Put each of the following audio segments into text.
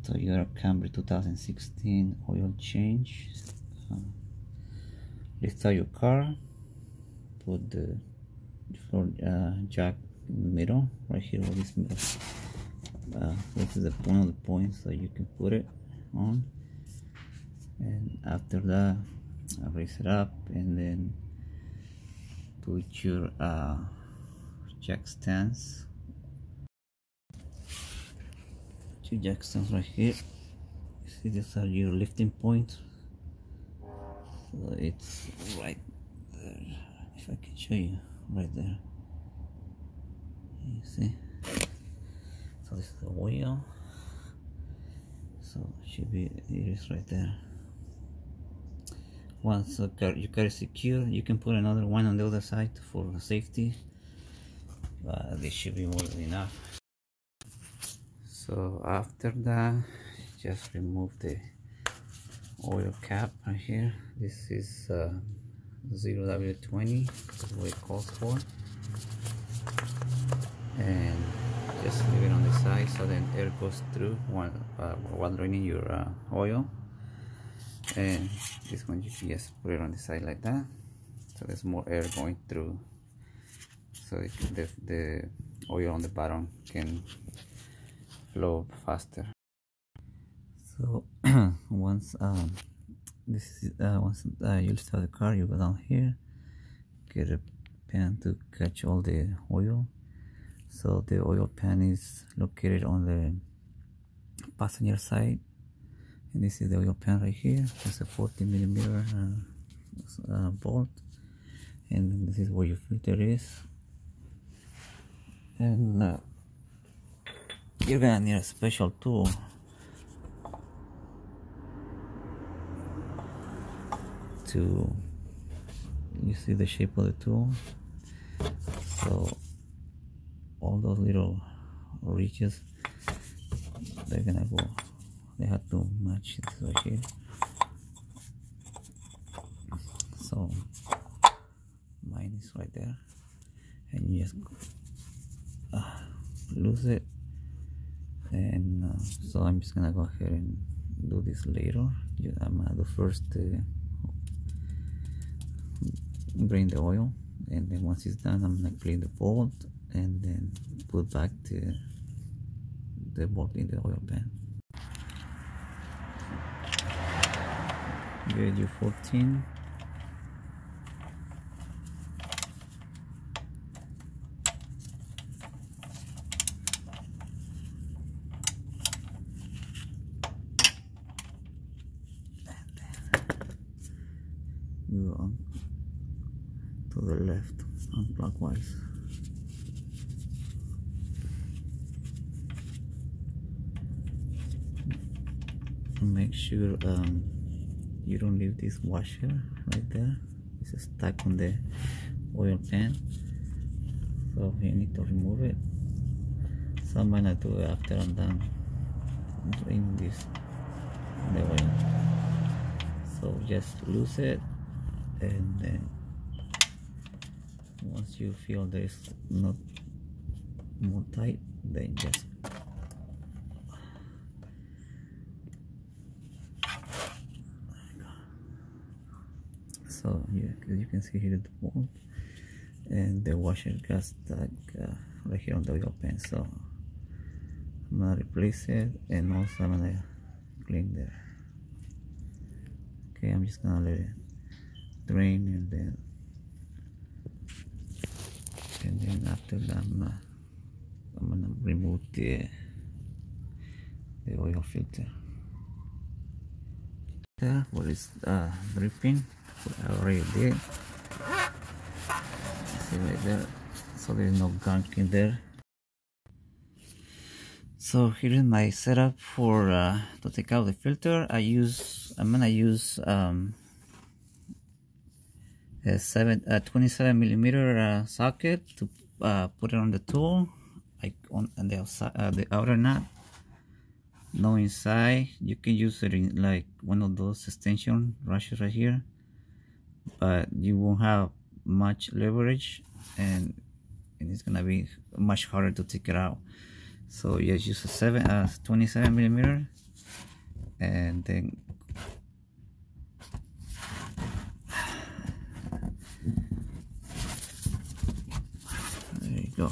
Toyota Camry 2016 oil change. Lift out your car, put the floor jack in the middle, right here where this middle. This is one of the points so you can put it on, and after that raise it up and then put your jack stands. Two jack stands right here. You see, these are your lifting points. So it's right there. If I can show you, right there. You see? So this is the wheel. So it should be, it is right there. Once your car is secure, you can put another one on the other side for safety. This should be more than enough. So after that, just remove the oil cap right here. This is 0W20, that's what it calls for, and just leave it on the side so then air goes through while draining your oil. And this one you can just put it on the side like that, so there's more air going through, so the oil on the bottom can flow faster. So once once you start the car, you go down here, get a pan to catch all the oil. So the oil pan is located on the passenger side, and this is the oil pan right here. It's a 40mm bolt, and this is where your filter is. And you're gonna need a special tool to, you see the shape of the tool, so all those little ridges, they're gonna go, they have to match this right here. So mine is right there, and you just lose it. And so I'm just gonna go ahead and do this later. I'm gonna do first drain the oil, and then once it's done, I'm gonna clean the bolt and then put back the bolt in the oil pan. Video 14. Go on to the left, clockwise. Make sure you don't leave this washer right there. It's stuck on the oil pan, so you need to remove it. So I'm gonna do it after I'm done draining this the oil. So just loose it, and then once you feel there's not more tight, then just so you can see here the bolt, and the washer got stuck right here on the oil pan. So I'm gonna replace it, and also I'm gonna clean there. Okay, I'm just gonna let it drain, and then after that I'm gonna remove the oil filter. There, what is dripping? I already did. See right there, so there's no gunk in there. So here is my setup for to take out the filter. I'm gonna use a 27mm socket to put it on the tool, like on the outside, the outer nut. No inside. You can use it in like one of those extension brushes right here, but you won't have much leverage, and it's gonna be much harder to take it out. So just use a 27mm and then there you go.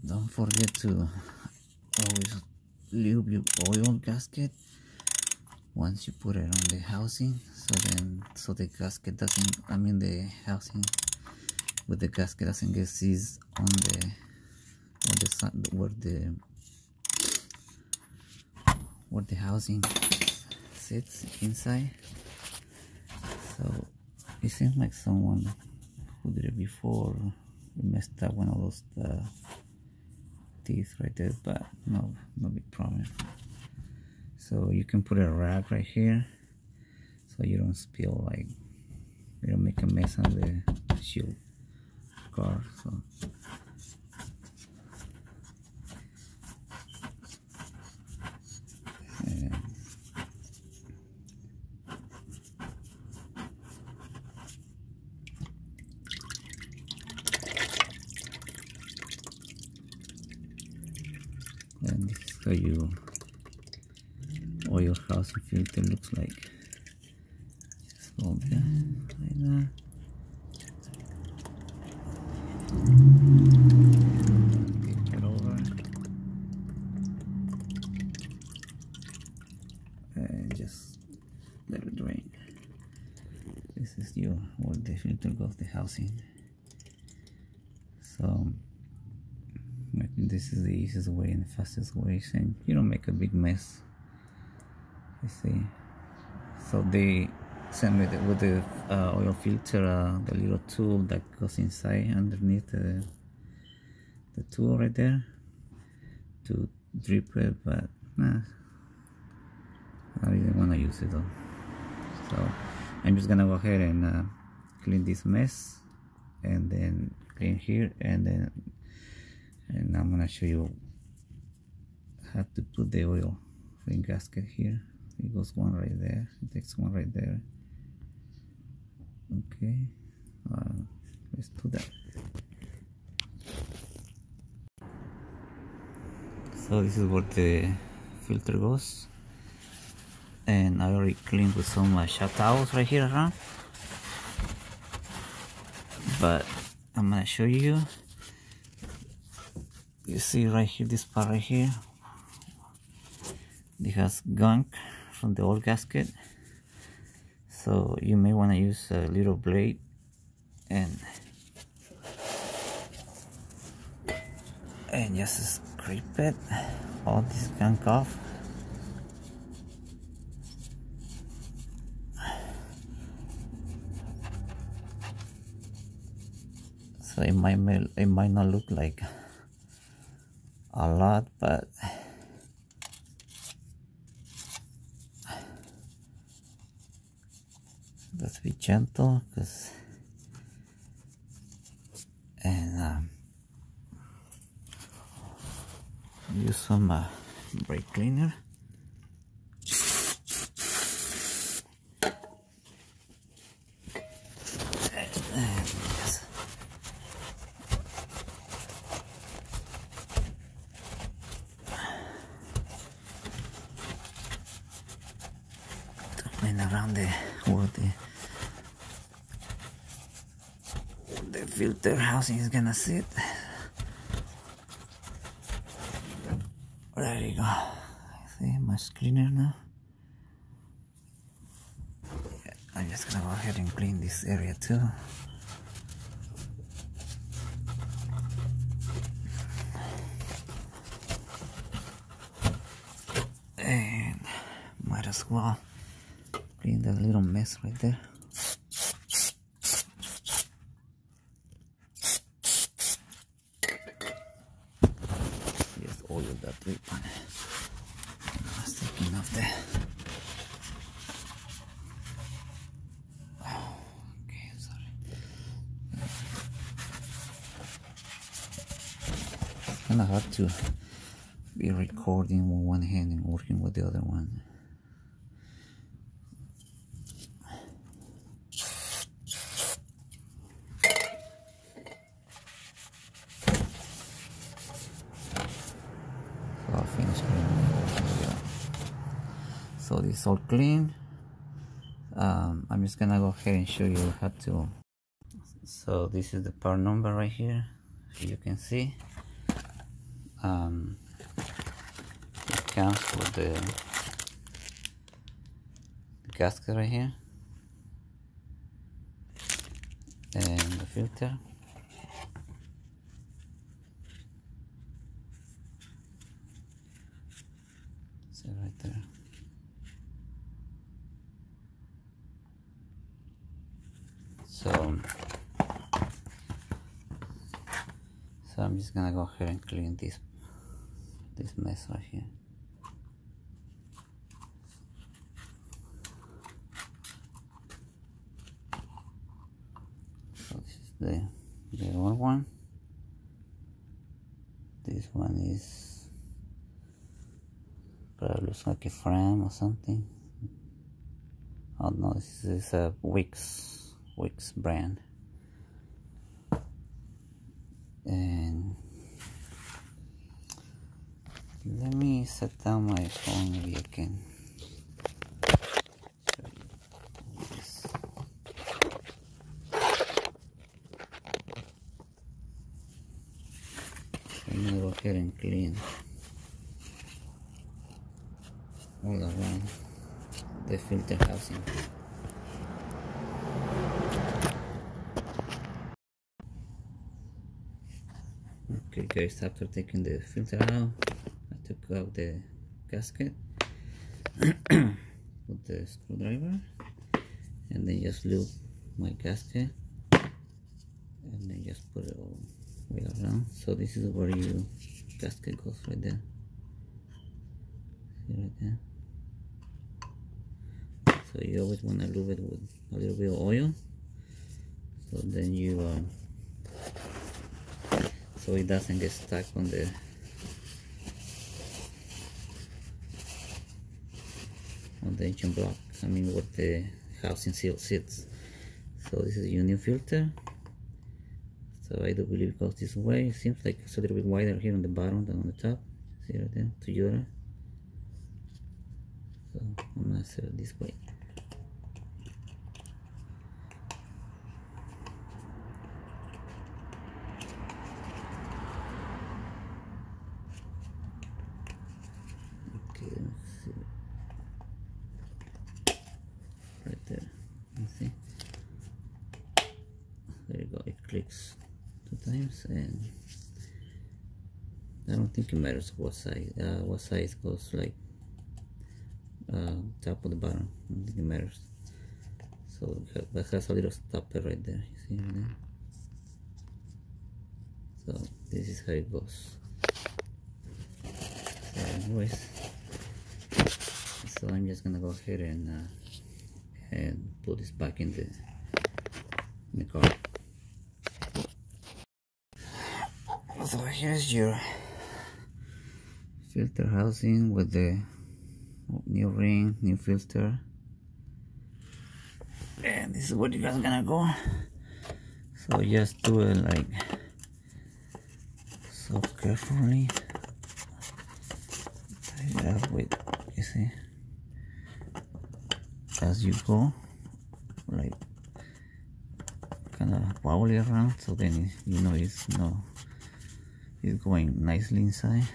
Don't forget to always lube your oil gasket once you put it on the housing, so the gasket doesn't, I mean the housing with the gasket doesn't get seized on where the housing sits inside. So it seems like someone who did it before messed up one of those teeth right there, but no big problem. So you can put a rag right here so you don't spill, like you don't make a mess on the shield car. So and this is how your oil housing filter looks like. Just hold it like that. Flip it over and just let it drain. This is where the filter goes, the housing. So I think this is the easiest way and the fastest way, and you don't make a big mess. You see, so they sent me with the oil filter, the little tool that goes inside underneath the tool right there to drip it, but nah, I didn't want to use it though. So I'm just gonna go ahead and clean this mess, and then clean here, and I'm gonna show you how to put the oil ring gasket here. It goes one right there, it takes one right there. Okay, let's do that. So this is where the filter goes, and I already cleaned with some shop towels right here around, but I'm gonna show you. You see right here, this part right here, it has gunk from the old gasket, so you may want to use a little blade and just scrape it, all this gunk off. So it might not look like a lot, but let's be gentle, and use some brake cleaner. And just clean around where the filter housing is gonna sit. There you go. See, much cleaner now. Yeah, I'm just gonna go ahead and clean this area too. And might as well clean that little mess right there. Just oil that lip. That's taking off there. Okay, sorry. It's kind of hard to be recording with one hand and working with the other one. So I'll finish cleaning. So this is all clean. I'm just gonna go ahead and show you how to. So this is the part number right here, you can see. It comes with the gasket right here and the filter. So right there. So I'm just gonna go ahead and clean this mess right here. So this is the old one. This one is probably looks like a frame or something. Oh no, this is a Wix brand. And let me set down my phone, maybe I can show you this. I'm gonna go ahead and clean all around the filter housing. Okay guys, after taking the filter out, I took out the gasket, put the screwdriver, and then just lube my gasket, and then just put it all way around. So this is where your gasket goes, right there. See right there? So you always want to lube it with a little bit of oil, so then you so it doesn't get stuck on the engine block, I mean where the housing seal sits. So this is your new filter. So I do believe it goes this way. It seems like it's a little bit wider here on the bottom than on the top. See right there, Toyota. So I'm gonna set it this way. Right there, you see, there you go, it clicks 2 times, and I don't think it matters what size goes, like top or the bottom. I don't think it matters. So that has a little stopper right there, you see right there. So this is how it goes. So anyways, so I'm just gonna go ahead and put this back in the car. So here's your filter housing with the new ring, new filter, and this is where you guys gonna go. So just do it like so carefully. Tie it up with, you see, as you go, like kind of wobbly around, so then you know it's going nicely inside.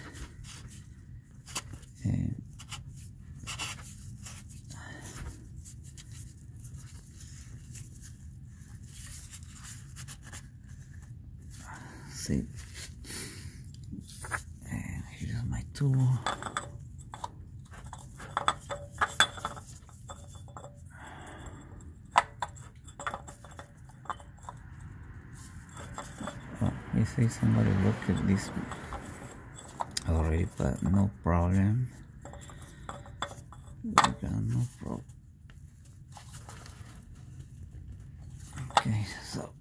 And see, and here's my tool. You see somebody look at this already, but no problem. We got no problem. Okay, so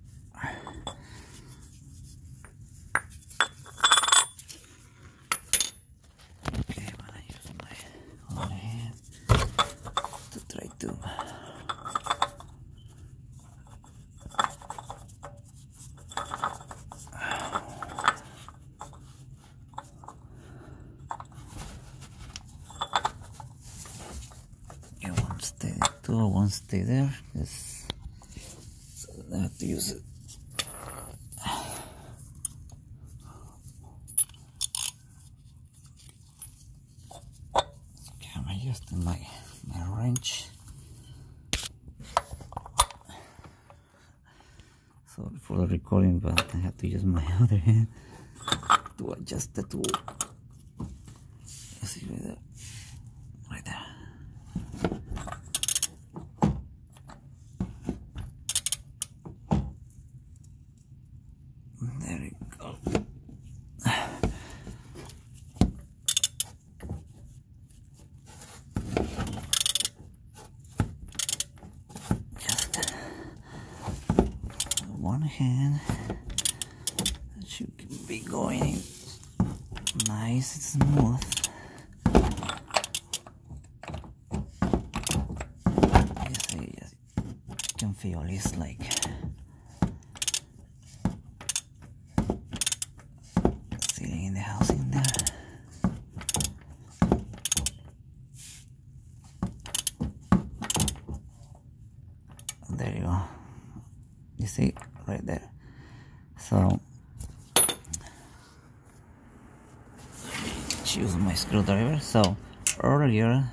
okay, I'm gonna use my other hand to try to two won't stay there. So I have to use it. Okay, I'm adjusting my wrench. Sorry for the recording, but I have to use my other hand to adjust the tool. See right there. Right there. There we go. Just one hand. That should be going nice and smooth. Yes, you can feel it's like sitting in the house in there. There you go. You see right there. So choose my screwdriver. So earlier,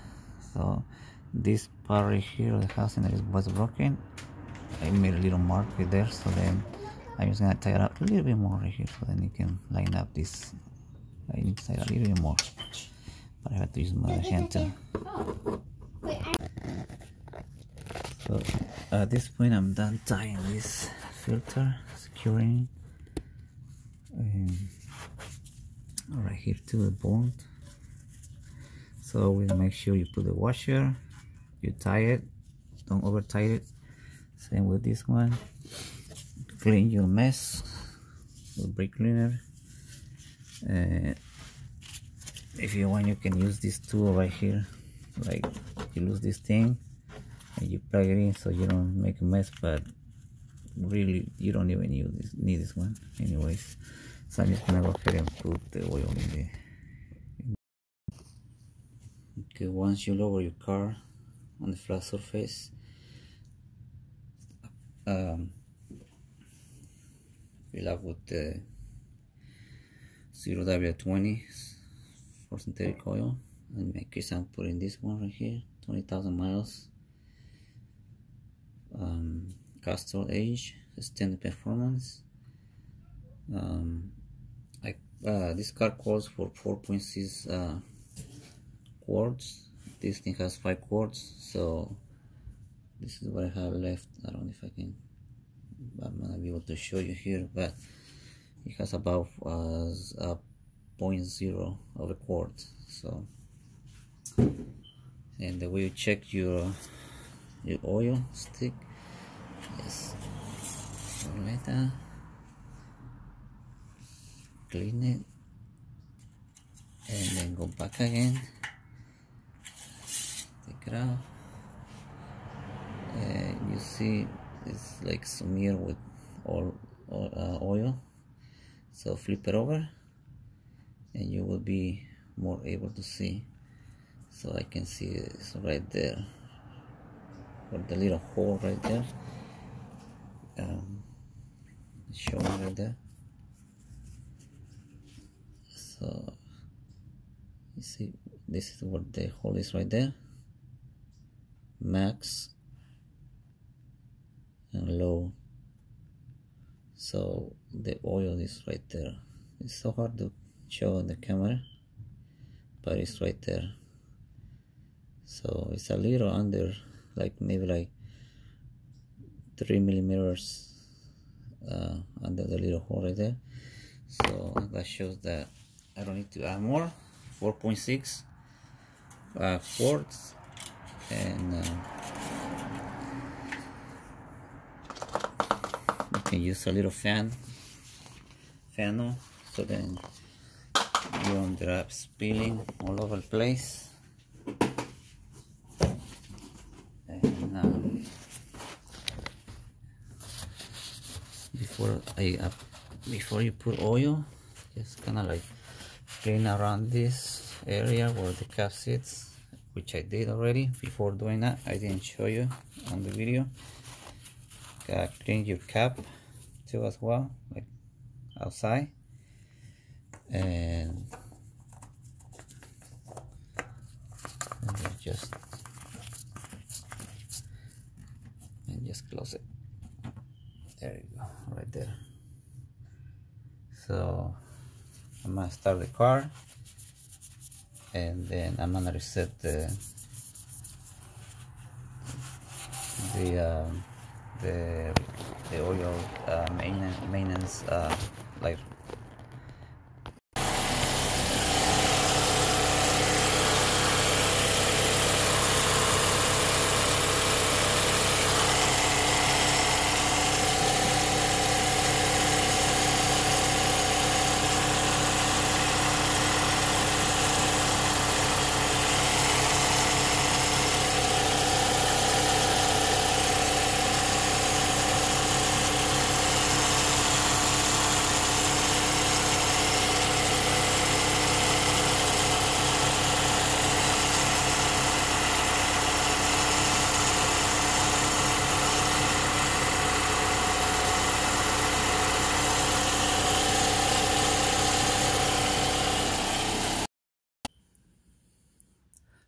this part right here of the housing that was broken, I made a little mark right there. So then I'm just gonna tie it up a little bit more right here, so then you can line up this. I need to tie it a little bit more, but I have to use my other hand too. So at this point, I'm done tying this filter, securing, right here to the bolt. So we'll make sure you put the washer, you tie it, don't over tie it. Same with this one. Clean your mess with brake cleaner. If you want, you can use this tool right here. Like you lose this thing and you plug it in so you don't make a mess, but really you don't even need this one anyways. So I'm just gonna go ahead and put the oil in there. Okay, once you lower your car on the flat surface, fill up with the 0W20 for synthetic oil, and make case I'm putting this one right here, 20,000 miles, castor age, extended performance. This car calls for 4.6 quarts. This thing has 5 quarts, so this is what I have left. I don't know if I'm gonna be able to show you here, but it has about 0.0 of a quart. So, and the way you check your oil stick is like that. Clean it and then go back again, take it out, and you see it's like smeared with oil. So flip it over and you will be more able to see. So I can see it's right there, or the little hole right there, showing right there. So you see, this is what the hole is right there, max and low. So the oil is right there. It's so hard to show on the camera, but it's right there. So it's a little under, like maybe like 3 millimeters under the little hole right there. So that shows that I don't need to add more. 4.6 quarts, and you can use a little funnel, so then you don't drop spilling all over the place. And before you put oil, just kind of like clean around this area where the cap sits, which I did already. Before doing that, I didn't show you on the video. Clean your cap too as well, like outside, and just close it. There you go, right there. So I'm gonna start the car, and then I'm gonna reset the oil maintenance light.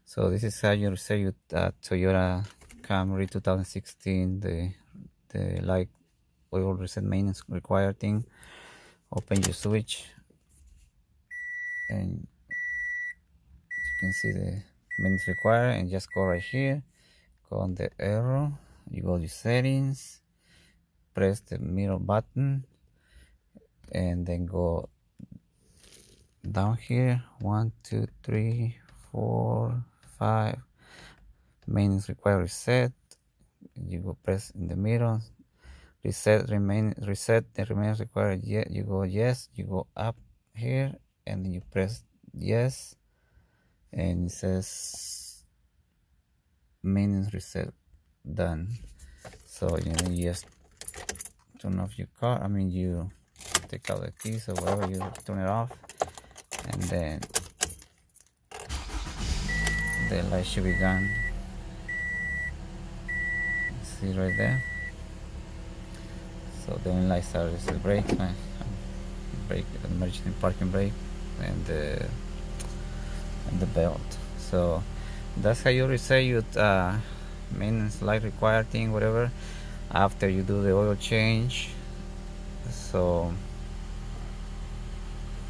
So this is how you reset your Toyota Camry 2016, the light oil reset maintenance required thing. Open your switch, and you can see the maintenance required, and just go right here, go on the arrow, you go to settings, press the middle button, and then go down here, 1 2 3 4 5, maintenance required reset. You go press in the middle, reset the maintenance required. Yeah, you go yes, you go up here, and then you press yes, and it says maintenance reset done. So you just turn off your car. I mean, you take out the keys or whatever, you turn it off, and then the light should be gone. See right there. So the only light started is the brake, emergency parking brake, and the belt. So that's how you reset your maintenance light required thing, whatever, after you do the oil change. So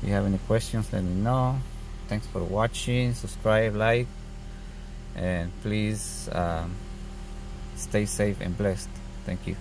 if you have any questions, let me know. Thanks for watching. Subscribe, like, and please stay safe and blessed. Thank you.